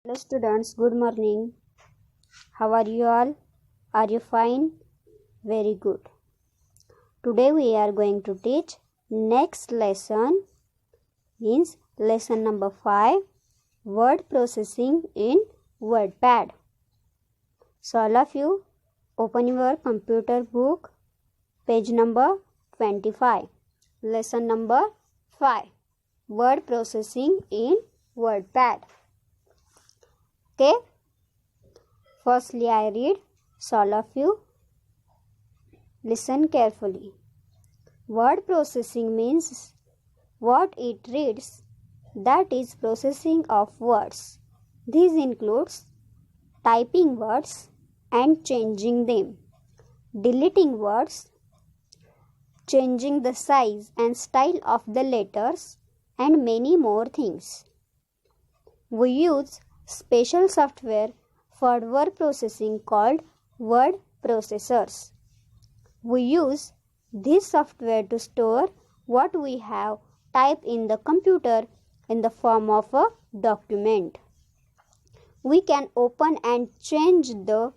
Hello students, good morning. How are you all? Are you fine? Very good. Today we are going to teach next lesson, means lesson number 5, word processing in WordPad. So all of you open your computer book, page number 25, lesson number 5, word processing in WordPad. Okay, firstly I read, so all of you listen carefully. Word processing means what it reads, that is processing of words. This includes typing words and changing them, deleting words, changing the size and style of the letters, and many more things. We use special software for word processing called word processors. We use this software to store what we have typed in the computer in the form of a document. We can open and change the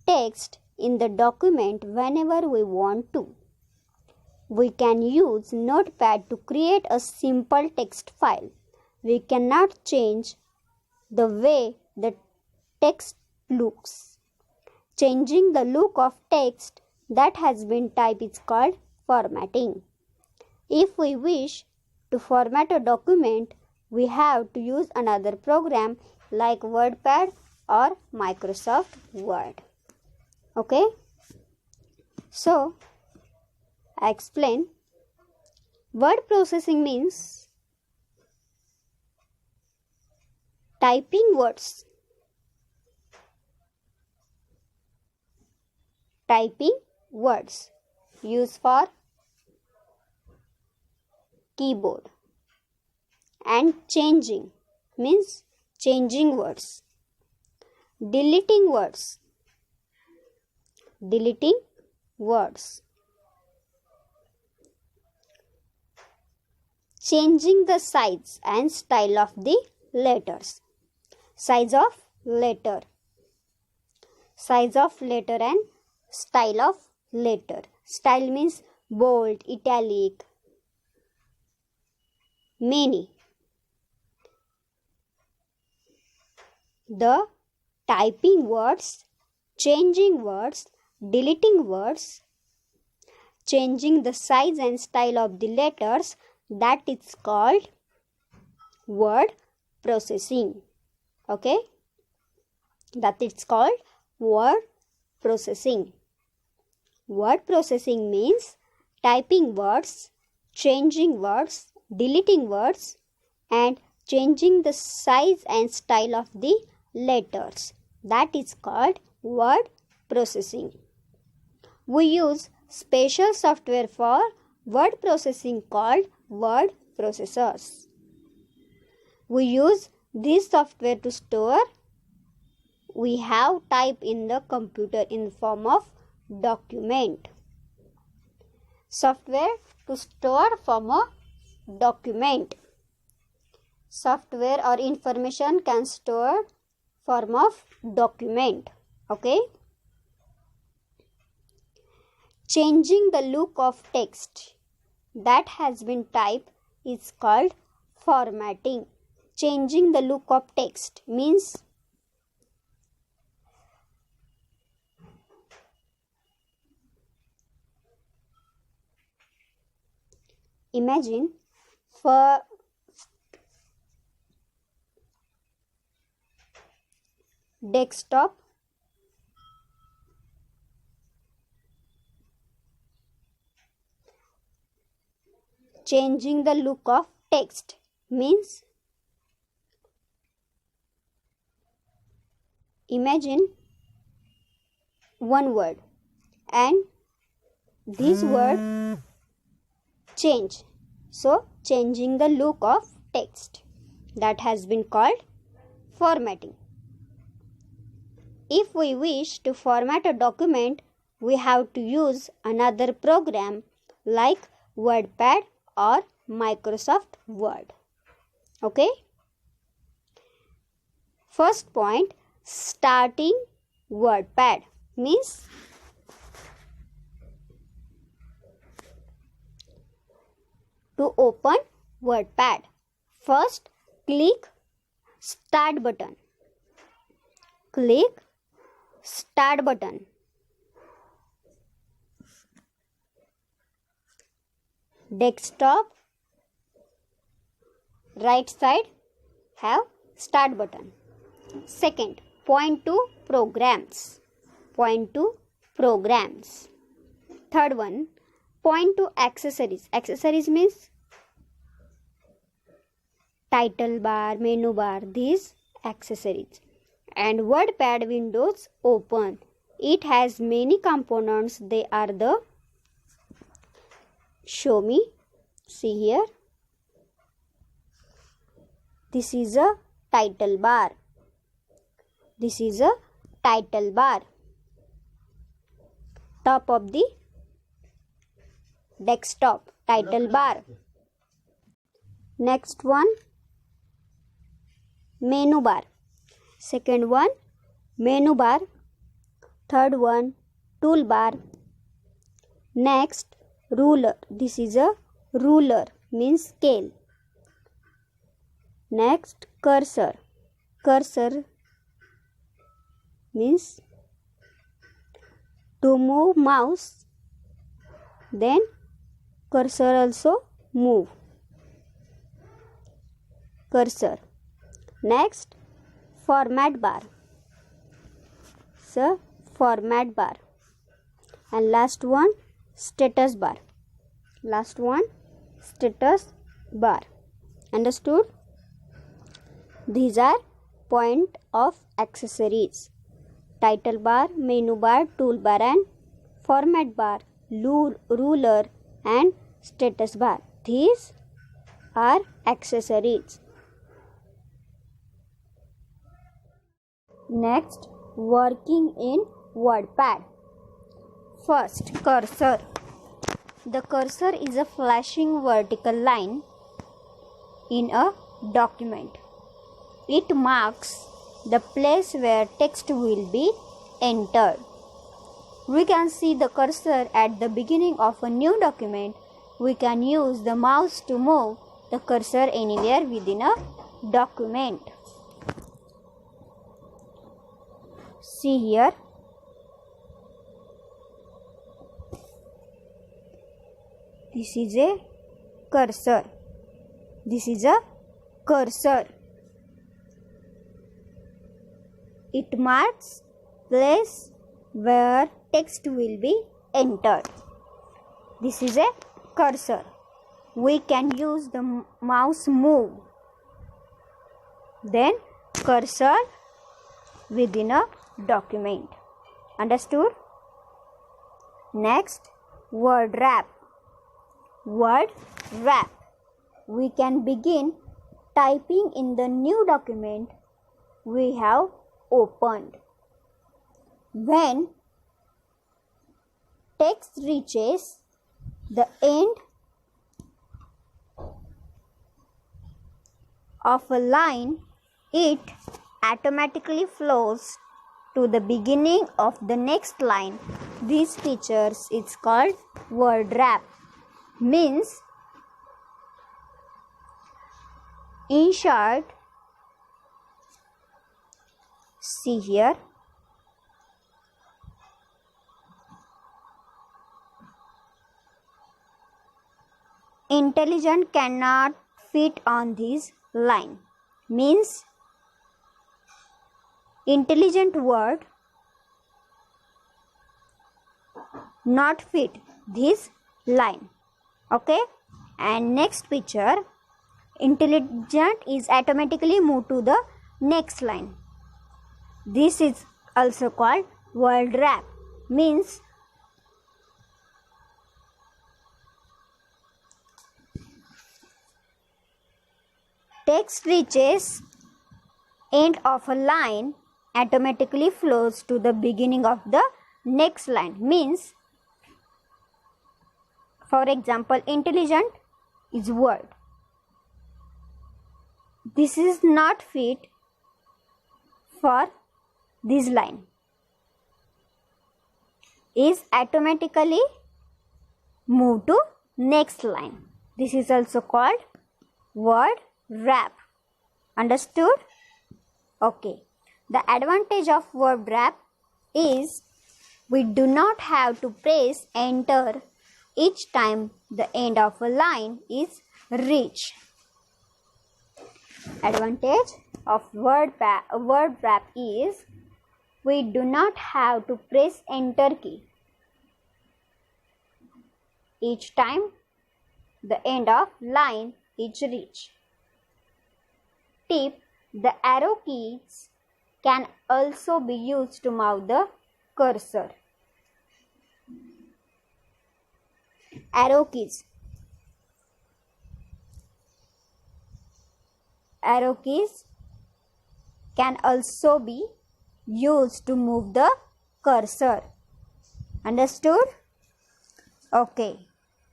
text in the document whenever we want to. We can use Notepad to create a simple text file. We cannot change the way the text looks. Changing the look of text that has been typed is called formatting. If we wish to format a document, we have to use another program like WordPad or Microsoft Word. Okay? So, I explain. Word processing means typing words. Typing words used for keyboard. And changing means changing words. Deleting words. Deleting words. Changing the size and style of the letters. Size of letter. Size of letter and style of letter. Style means bold, italic, many. The typing words, changing words, deleting words, changing the size and style of the letters, that is called word processing. Okay, that is called word processing. Word processing means typing words, changing words, deleting words, and changing the size and style of the letters. That is called word processing. We use special software for word processing called word processors. We use this software to store we have typed in the computer in the form of document. Software to store from a document. Software or information can store form of document. Okay. Changing the look of text that has been typed is called formatting. Changing the look of text means imagine for desktop, changing the look of text means imagine one word and this word change. So, changing the look of text, that has been called formatting. If we wish to format a document, we have to use another program like WordPad or Microsoft Word. Okay? First point, starting WordPad means to open WordPad. First, click Start button. Click Start button. Desktop right side have Start button. Second, point to programs. Point to programs. Third one, point to accessories. Accessories means title bar, menu bar, these accessories. And WordPad windows open. It has many components. They are the show me. See here. This is a title bar. This is a title bar. Top of the desktop, title bar. Next one, menu bar. Second one, menu bar. Third one, toolbar. Next, ruler. This is a ruler, means scale. Next, cursor. Cursor means to move mouse, then cursor also move. Cursor. Next, format bar. So, format bar. And last one, status bar. Last one, status bar. Understood? These are point of accessories. Title bar, menu bar, toolbar and format bar, ruler and status bar. These are accessories. Next, working in WordPad. First, cursor. The cursor is a flashing vertical line in a document. It marks the place where text will be entered. We can see the cursor at the beginning of a new document. We can use the mouse to move the cursor anywhere within a document. See here. This is a cursor. This is a cursor. It marks place where text will be entered. This is a cursor. We can use the mouse move. Then cursor within a document. Understood? Next, word wrap. Word wrap. We can begin typing in the new document we have opened. When text reaches the end of a line, it automatically flows to the beginning of the next line. These features is called word wrap. Means in short, see here, intelligent cannot fit on this line. Means intelligent word not fit this line. Okay, and next picture, intelligent is automatically moved to the next line. This is also called word wrap. Means text reaches end of a line, automatically flows to the beginning of the next line. Means, for example, intelligent is word. This is not fit for this line is automatically moved to next line. This is also called word wrap. Understood? Okay. The advantage of word wrap is we do not have to press enter each time the end of a line is reached. Advantage of word wrap is we do not have to press enter key each time the end of line is reached. Tip: the arrow keys can also be used to move the cursor. Arrow keys. Arrow keys can also be used to move the cursor. Understood? Okay.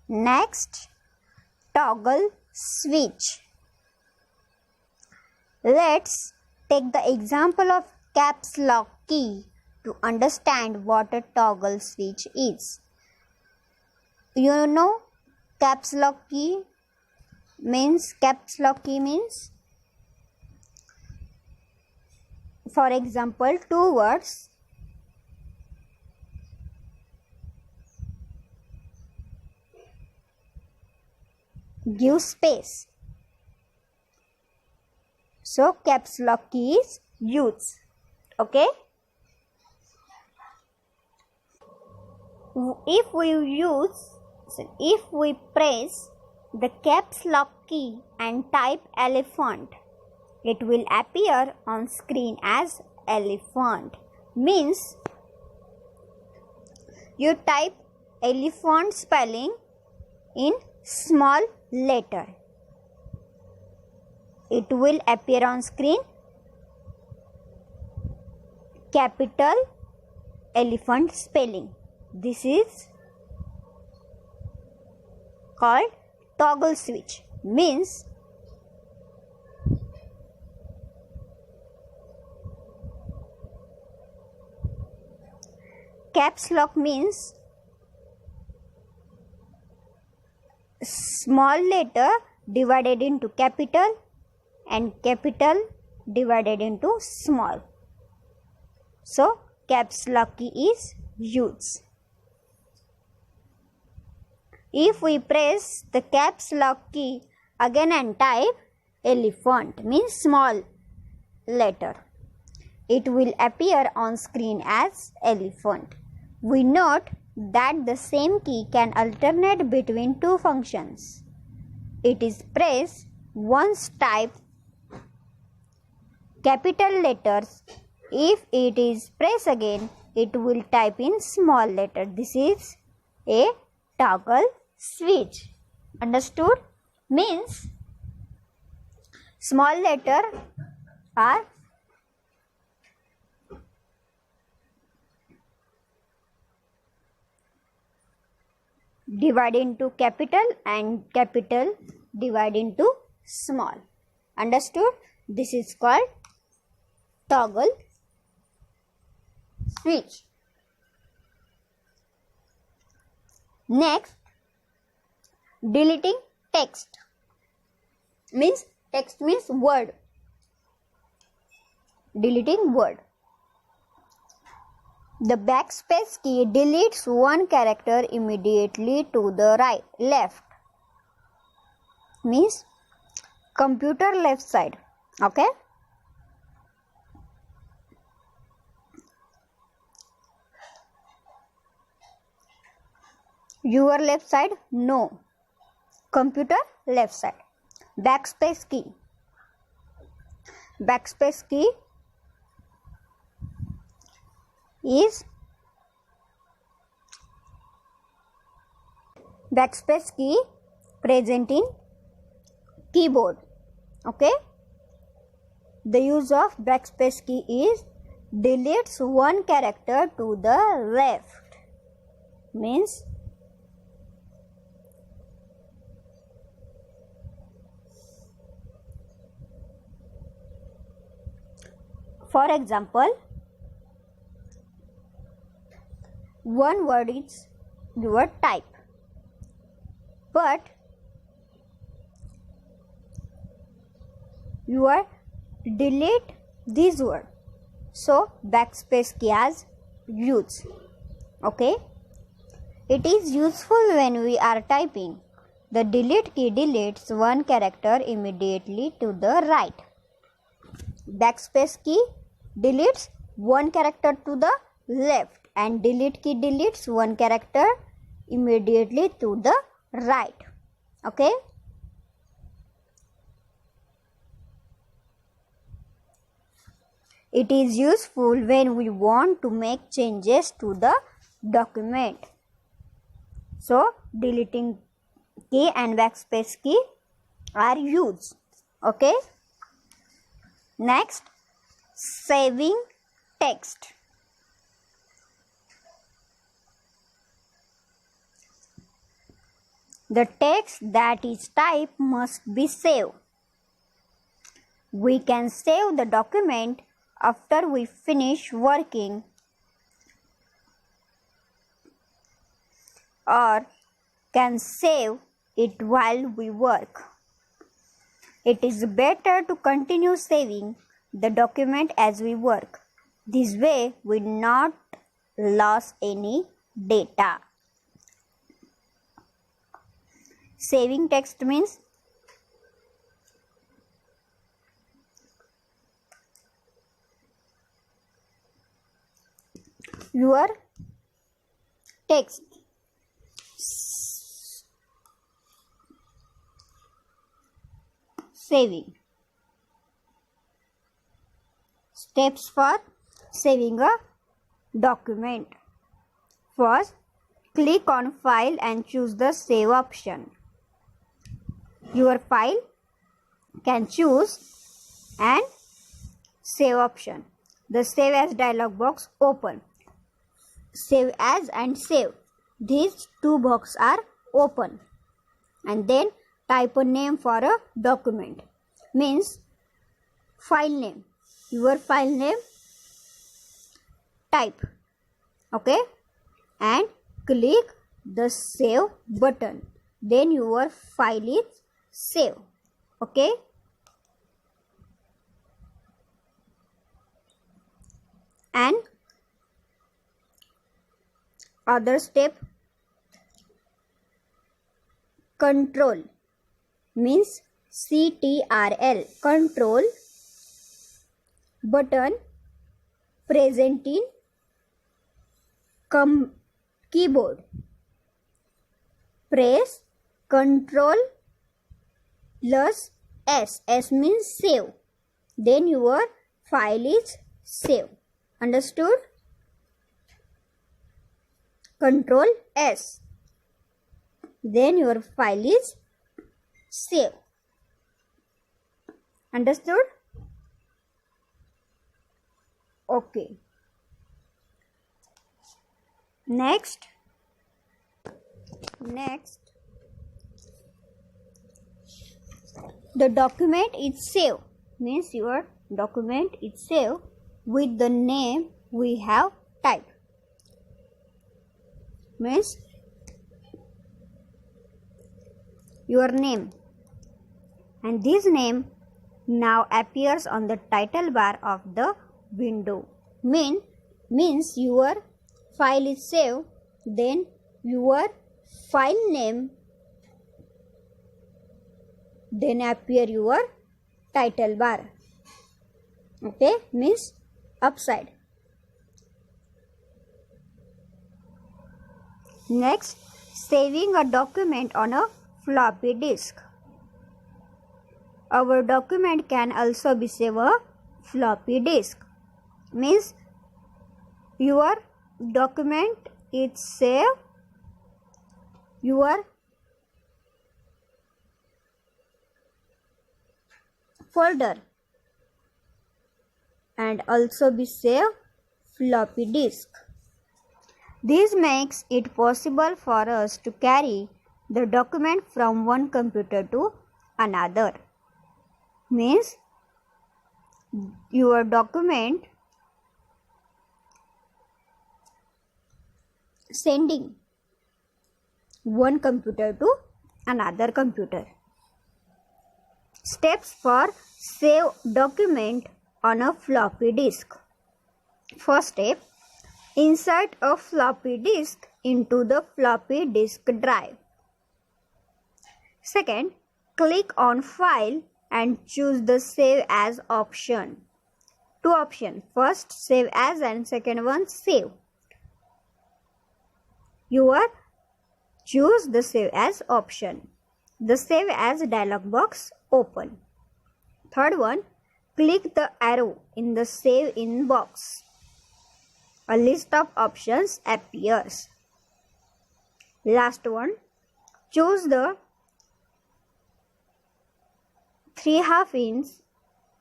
Next, toggle switch. Let's take the example of caps lock key to understand what a toggle switch is. You know caps lock key means, for example, two words give space. So caps lock key is used. Okay. If we press the caps lock key and type elephant, it will appear on screen as elephant. Means you type elephant spelling in small letter. It will appear on screen capital elephant spelling. This is called toggle switch. Means caps lock means small letter divided into capital and capital divided into small. So caps lock key is used. If we press the caps lock key again and type elephant, means small letter, it will appear on screen as elephant. We note that the same key can alternate between two functions. It is pressed once, type capital letters. If it is pressed again, it will type in small letter. This is a toggle switch. Understood? Means small letter are divided into capital and capital divided into small. Understood? This is called toggle switch. Next, deleting text. Text means word. Deleting word. The backspace key deletes one character immediately to the left. Means computer left side. Okay. Your left side? No. Computer left side. Backspace key. Backspace key is present in keyboard. Okay. The use of backspace key is deletes one character to the left. Means For example, one word is your type, but you are delete this word, so backspace key as use. Okay, it is useful when we are typing. The delete key deletes one character immediately to the right. Backspace key deletes one character to the left, and delete key deletes one character immediately to the right. Okay. It is useful when we want to make changes to the document. So deleting key and backspace key are used. Okay. Next, saving text. The text that is typed must be saved. We can save the document after we finish working, or can save it while we work. It is better to continue saving the document as we work. This way we not lose any data. Saving text means your text saving. Steps for saving a document. First, click on File and choose the Save option. Your file can choose and Save option. The Save As dialog box open. Save As and Save. These two boxes are open. And then type a name for a document. Means file name. Your file name, type. Okay. And click the Save button. Then your file is saved. Okay. And other step, control means CTRL, control button present in keyboard. Press Ctrl plus S. S means save. Then your file is saved. Understood? Ctrl S. Then your file is saved. Understood? Okay. Next, the document is saved. Means your document is saved with the name we have typed. Means your name, and this name now appears on the title bar of the window. Means your file is saved, then your file name then appear your title bar. Okay, means upside. Next, saving a document on a floppy disk. Our document can also be saved a floppy disk. Means your document is saved your folder and also be saved floppy disk. This makes it possible for us to carry the document from one computer to another. Means your document sending one computer to another computer. Steps for save document on a floppy disk. First step, insert a floppy disk into the floppy disk drive. Second, click on File and choose the Save As option. Two options, first Save As and second one Save. Choose the Save As option. The Save As dialog box open. Third one, click the arrow in the Save In box. A list of options appears. Last one, choose the 3/2 inch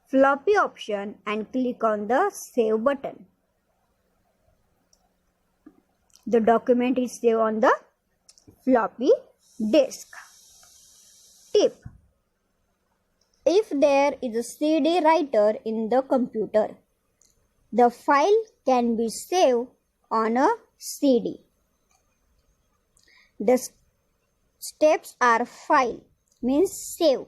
floppy option and click on the Save button. The document is saved on the floppy disk. Tip: if there is a CD writer in the computer, the file can be saved on a CD. The steps are file means save.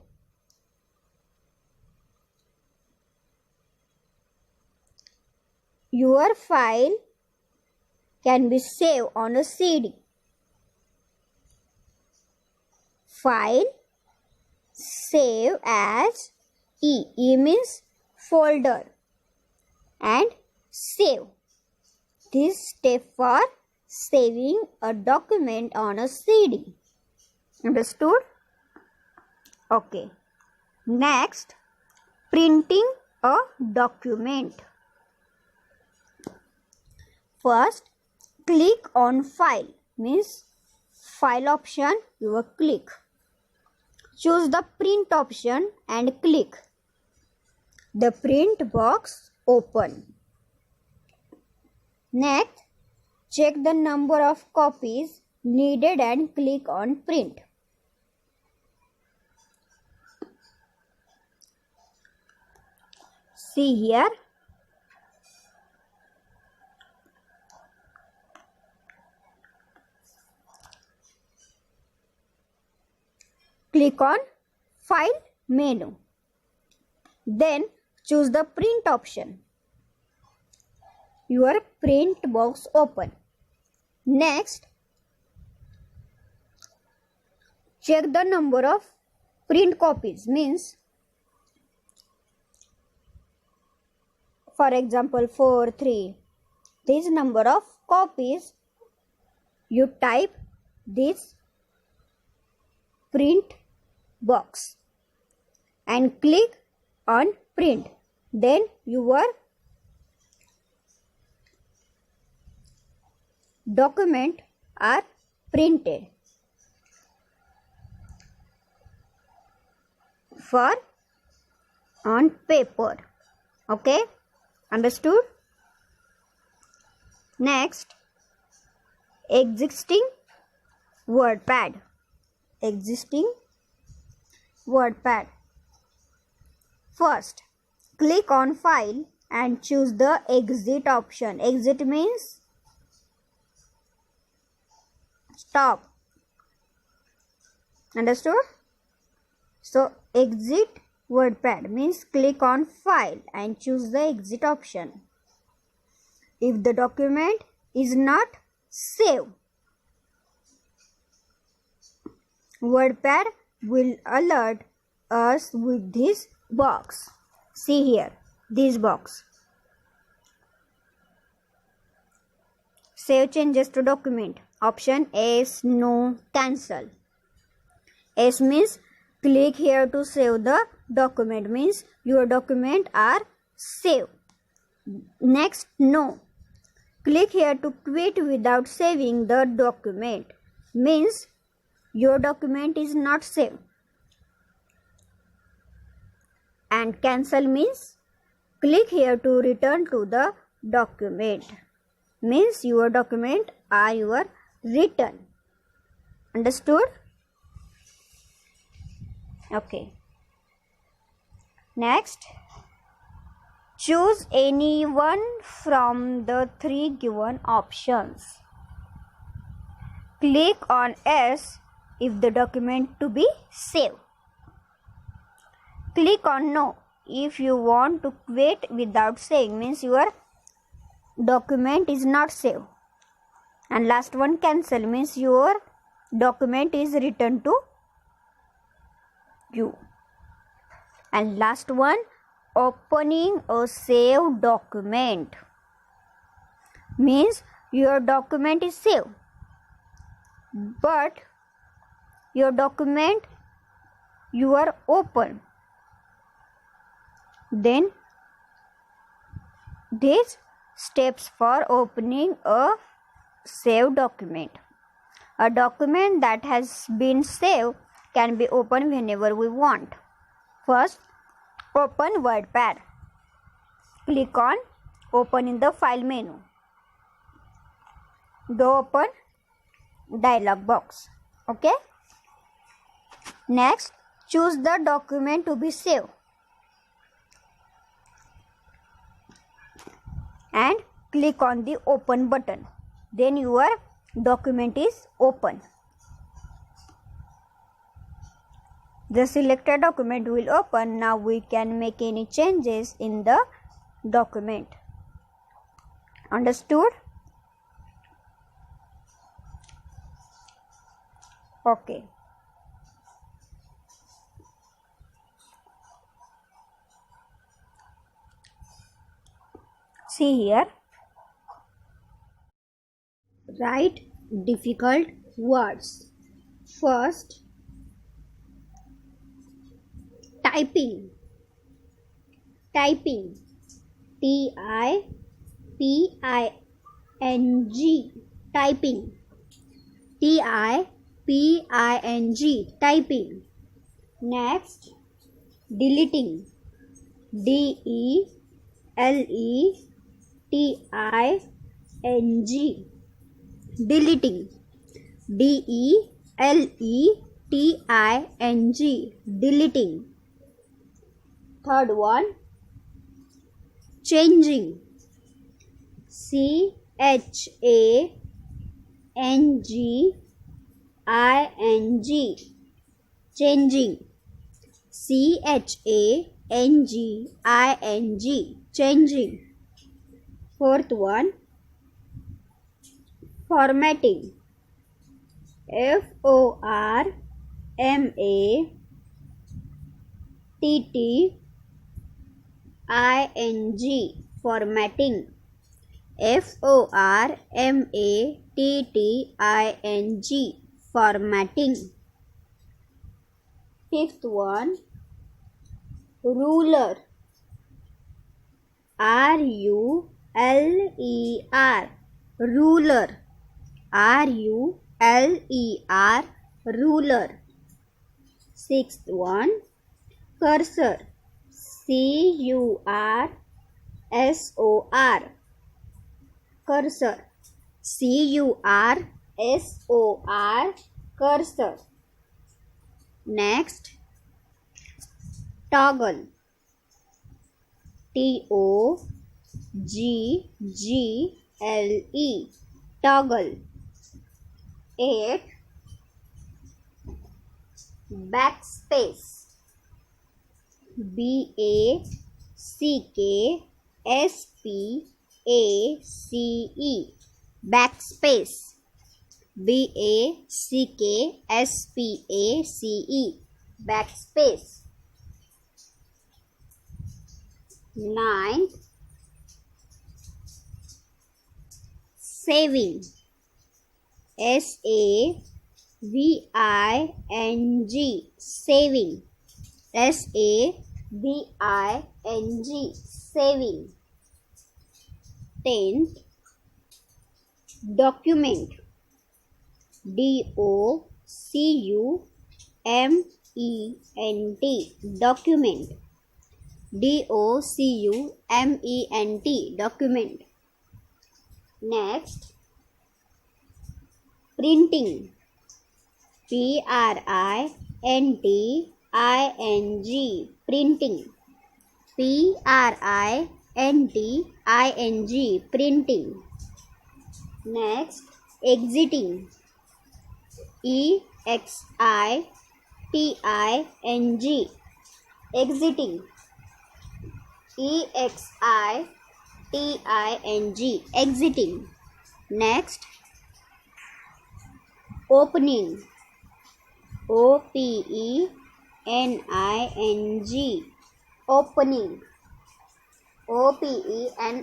Your file can be saved on a CD. File, save as, E means folder, and save. This step for saving a document on a CD. Understood? Okay. Next, printing a document. First, click on File means File option. You will click. Choose the Print option and click. The print box open. Next, check the number of copies needed and click on Print. See here. Click on File menu. Then choose the Print option. Your print box open. Next, check the number of print copies means, for example 4, 3. This number of copies, you type this print box and click on Print. Then your document are printed. For on paper. Okay, understood? Next, existing WordPad. First, click on File and choose the Exit option. Exit means stop. Understood? So, exit WordPad means click on File and choose the Exit option. If the document is not saved, WordPad will alert us with this box. See here, this box. Save changes to document. Option S, no, cancel. S means click here to save the document, means your document are saved. Next, no. Click here to quit without saving the document, means your document is not saved. And cancel means click here to return to the document, means your document are your return. Understood? Okay. Next, choose any one from the 3 given options. Click on S if the document to be saved. Click on No if you want to wait without saving, means your document is not saved. And last one, cancel, means your document is returned to you. And last one, opening a saved document, means your document is saved, but your document you are open. Then these steps for opening a saved document. A document that has been saved can be opened whenever we want. First, open WordPad. Click on Open in the File menu. The Open dialog box. Okay. Next, choose the document to be saved and click on the Open button. Then your document is open. The selected document will open. Now we can make any changes in the document. Understood? Okay. See here. Write difficult words. First, typing. Typing. T-I-P-I-N-G. Typing. T-I-P-I-N-G. Typing. Next, deleting. D-E-L-E-T-I-N-G. Deleting. D-E-L-E-T-I-N-G. Deleting. Third one, changing. C-H-A-N-G-I-N-G. Changing. C-H-A-N-G-I-N-G. Changing. Fourth one, formatting. F-O-R-M-A-T-T-I-N-G. Formatting. F-O-R-M-A-T-T-I-N-G. Formatting. Fifth one, ruler. R-U-L-E-R. Ruler. R-U-L-E-R. Ruler. Sixth one, cursor. C-U-R-S-O-R. Cursor. C-U-R-S-O-R. Cursor. Next, toggle. T-O-G-G-L-E. Toggle. 8, backspace. B-A-C-K-S-P-A-C-E. Backspace. B-A-C-K-S-P-A-C-E. Backspace. 9, saving. S-A-V-I-N-G. Saving. S-A-V-I-N-G. Saving. 10th, document. D-O-C-U-M-E-N-T. Document. D-O-C-U-M-E-N-T. Document. Next, printing. P-R-I-N-T-I-N-G. Printing. P-R-I-N-T-I-N-G. Printing. Next, exiting. exiting, exiting, exiting, exiting. Next, opening, opening, opening, opening,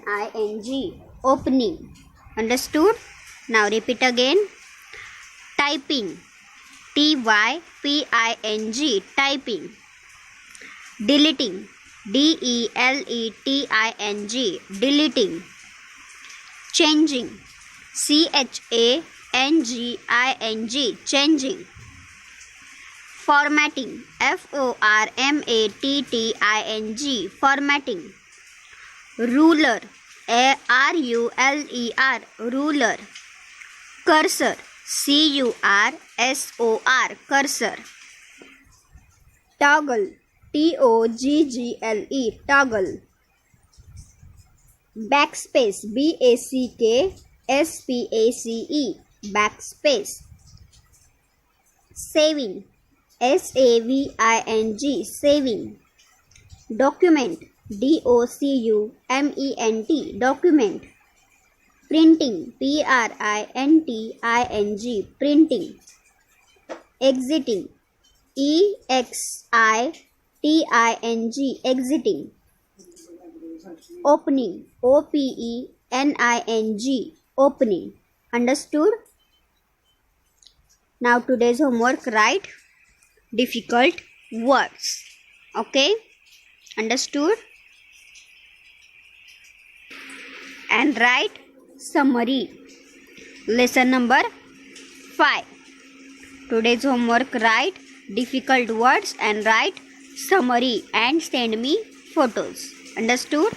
opening. Understood? Now repeat again. Typing, typing, typing. Deleting, deleting, deleting. Changing, changing, changing. Formatting, formatting, formatting. Ruler, ruler, ruler. Cursor, cursor, cursor. Toggle, toggle, toggle. Backspace, backspace, backspace. Saving, saving, saving. Document, document, document. Printing, printing, printing. Exiting, exiting, exiting. Opening, opening, opening. Understood? Now today's homework, write difficult words. Okay? Understood? And write summary. Lesson number 5. Today's homework, write difficult words and write summary and send me photos. Understood?